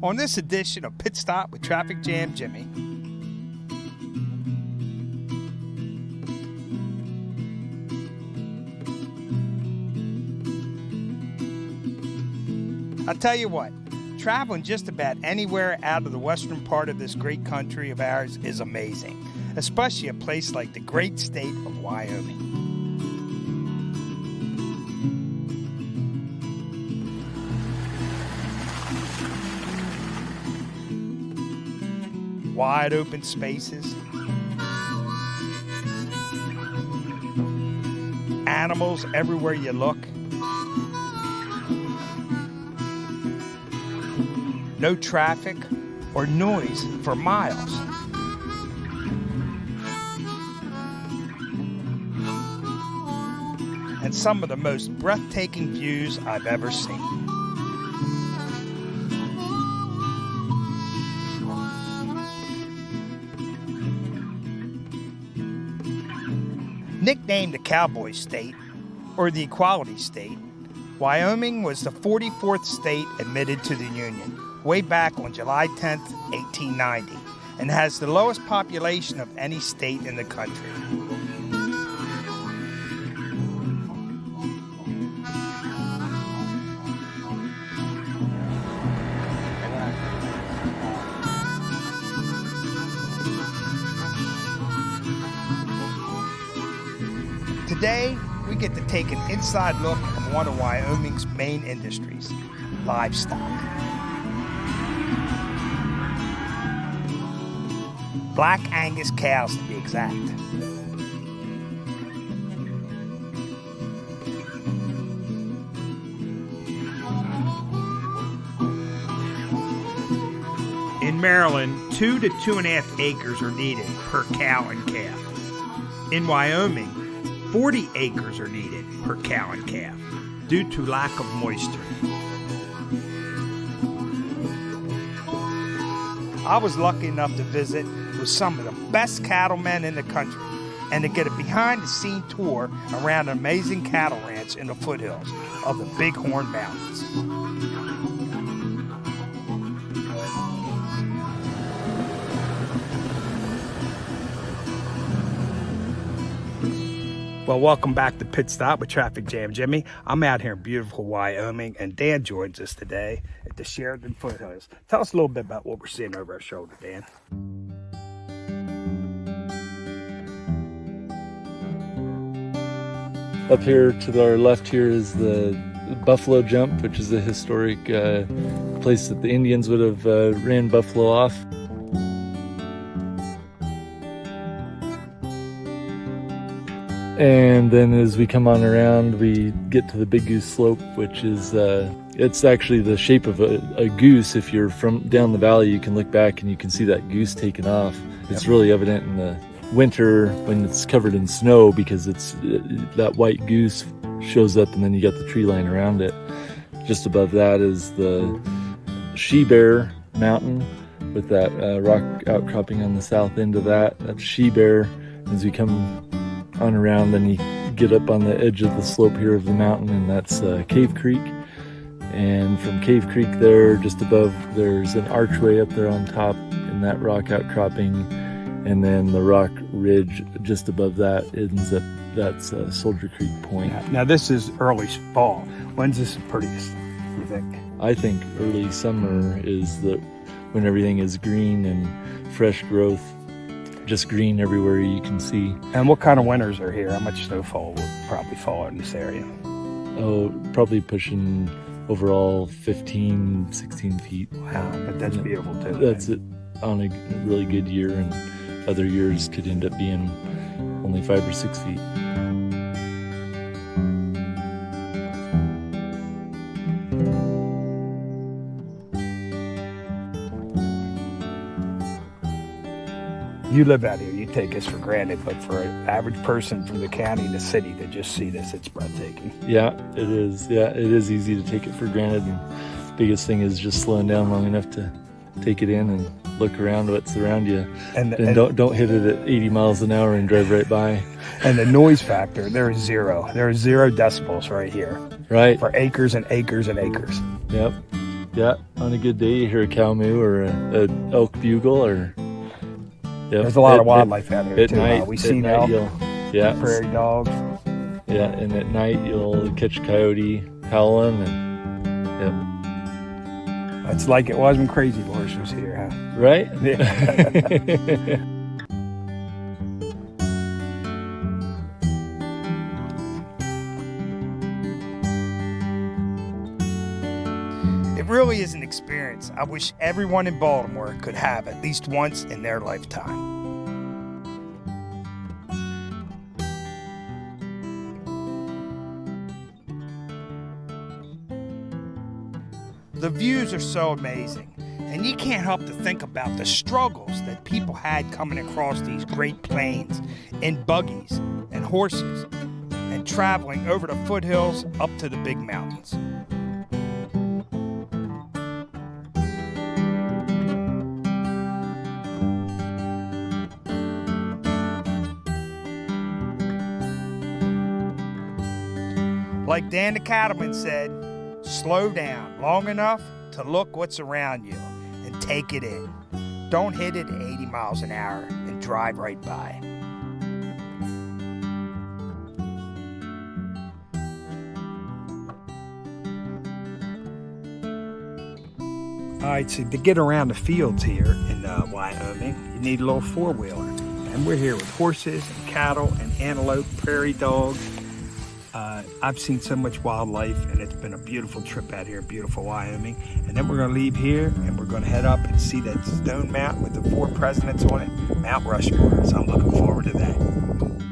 on this edition of Pit Stop with Traffic Jam Jimmy. I'll tell you what, traveling just about anywhere out of the western part of this great country of ours is amazing, especially a place like the great state of Wyoming. Wide open spaces, animals everywhere you look, no traffic or noise for miles. And some of the most breathtaking views I've ever seen. Nicknamed the Cowboy State, or the Equality State, Wyoming was the 44th state admitted to the Union, way back on July 10th, 1890, and has the lowest population of any state in the country. Today, we get to take an inside look at one of Wyoming's main industries, livestock. Black Angus cows, to be exact. In Maryland, 2 to 2.5 acres are needed per cow and calf. In Wyoming, 40 acres are needed per cow and calf due to lack of moisture. I was lucky enough to visit with some of the best cattlemen in the country and to get a behind-the-scene tour around an amazing cattle ranch in the foothills of the Bighorn Mountains. Well, welcome back to Pit Stop with Traffic Jam Jimmy. I'm out here in beautiful Wyoming, and Dan joins us today at the Sheridan Foothills. Tell us a little bit about what we're seeing over our shoulder, Dan. Up here to our left here is the Buffalo Jump, which is a historic place that the Indians would have ran buffalo off. And then as we come on around, we get to the Big Goose Slope, which is, it's actually the shape of a goose. If you're from down the valley, you can look back and you can see that goose taken off. It's really evident in the winter when it's covered in snow, because it's that white goose shows up, and then you got the tree line around it. Just above that is the She-Bear Mountain with that rock outcropping on the south end of that. That's She-Bear. As we come on around, then you get up on the edge of the slope here of the mountain, and that's Cave Creek. And from Cave Creek there, just above, there's an archway up there on top in that rock outcropping, and then the rock ridge just above that ends up, that's Soldier Creek Point. Now this is early fall. When's this prettiest, you think? I think early summer is when everything is green and fresh growth, just green everywhere you can see. And what kind of winters are here? How much snowfall will probably fall in this area? Oh, probably pushing overall 15, 16 feet. Wow, but that's beautiful too. That's it on a really good year, and other years could end up being only 5 or 6 feet. You live out here, you take this for granted, but for an average person from the county and the city to just see this, it's breathtaking. Yeah, it is. Yeah, it is easy to take it for granted. And the biggest thing is just slowing down long enough to take it in and look around what's around you. And don't hit it at 80 miles an hour and drive right by. And the noise factor, there is zero. There is 0 decibels right here. Right. For acres and acres and acres. Yep. Yeah, on a good day you hear a cow moo or a elk bugle, or There's a lot of wildlife out here at too. night. We at see night elk, prairie dogs. Yeah, and at night you'll catch a coyote howling, and It's like it was when Crazy Horse was here, huh? right? Yeah. It really is an experience I wish everyone in Baltimore could have at least once in their lifetime. The views are so amazing, and you can't help to think about the struggles that people had coming across these great plains in buggies and horses and traveling over the foothills up to the big mountains. Like Dan the Cattleman said, slow down long enough to look what's around you and take it in. Don't hit it at 80 miles an hour and drive right by. All right, so to get around the fields here in Wyoming, you need a little four-wheeler. And we're here with horses and cattle and antelope, prairie dogs. I've seen so much wildlife, and it's been a beautiful trip out here in beautiful Wyoming. And then we're going to leave here, and we're going to head up and see that stone mountain with the 4 presidents on it, Mount Rushmore. So I'm looking forward to that.